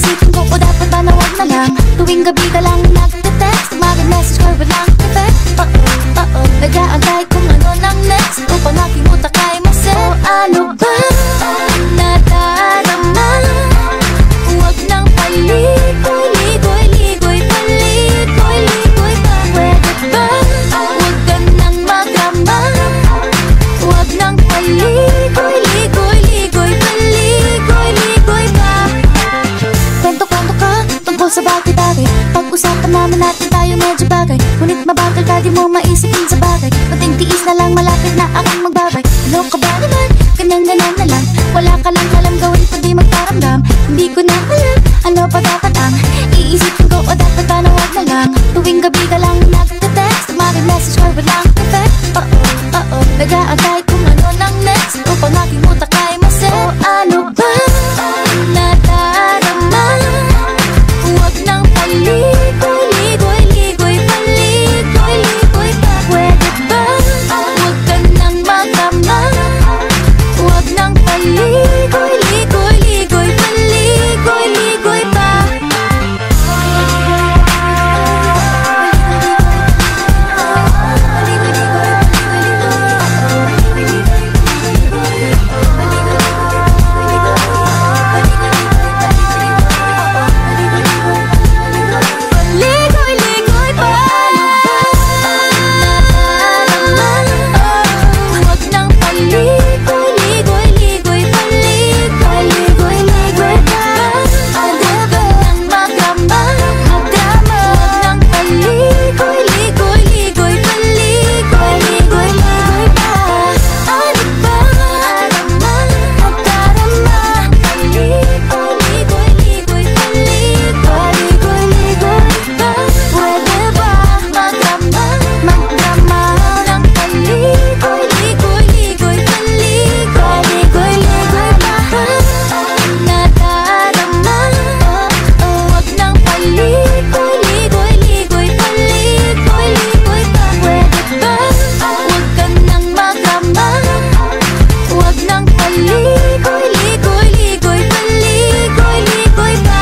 Iisipin ko, o dapat ba na wag na lang? Tuwing gabi ka lang nagte-text, mag-message ka walang effect. Nag-aantay kung ano nang next, upang makimuta kay Mose. O ano ba nadarama? Huwag nang paligoy-ligoy, paligoy-ligoy pa. Pwede ba? Huwag ka nang magrama. Huwag nang paligoy-ligoy, paligoy-ligoy pa. Kwento-kwento ka tungkol sa bagay-bagay. Pag-usapan naman natin tayo medyo bagay. Ngunit mabagal ka, di mo maisipin sa bagay. Pating tiis na lang, malapit na akong magbabay. Ano ka ba naman? Ganyan-ganyan na lang. Wala ka lang alam gawin kundi magparamdam. Hindi ko na alam, ano pa dapat ang iisipin ko, o dapat ba na wag na lang? Tuwing gabi ka lang nagte-text, mag-message ka walang effect. Nag-aantay kung ano nang next, upang makimuta kay Mose. O ano ba nadarama? Huwag nang paligoy-ligoy, paligoy-ligoy pa. Pwede ba? Huwag ka nang magrama. Huwag nang paligoy-ligoy, paligoy-ligoy pa. Ligoy-ligoy pa. Huwag nang paligoy-ligoy, paligoy-ligoy pa. Huwag nang magrama. Huwag nang paligoy-ligoy, paligoy-ligoy pa. Ano ba nadarama? Paligoy-ligoy, paligoy-ligoy pa. Pwede ba magrama? Magrama ng paligoy-ligoy, paligoy-ligoy pa. Nadarama. Huwag nang paligoy-ligoy, paligoy-ligoy pa. Pwede ba? Huwag ka nang magrama. Huwag nang paligoy-ligoy, paligoy-ligoy pa.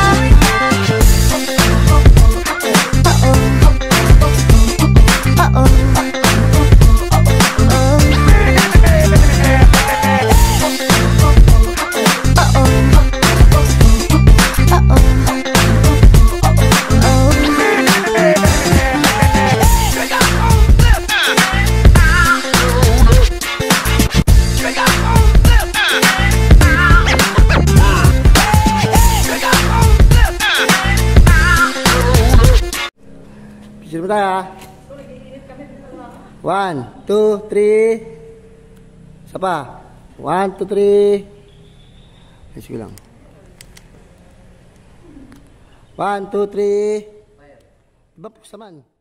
Picture mo tayo, ha? 1, 2, 3. Isa pa. 1, 2, 3. Sige lang. 1, 2, 3. Diba po saman?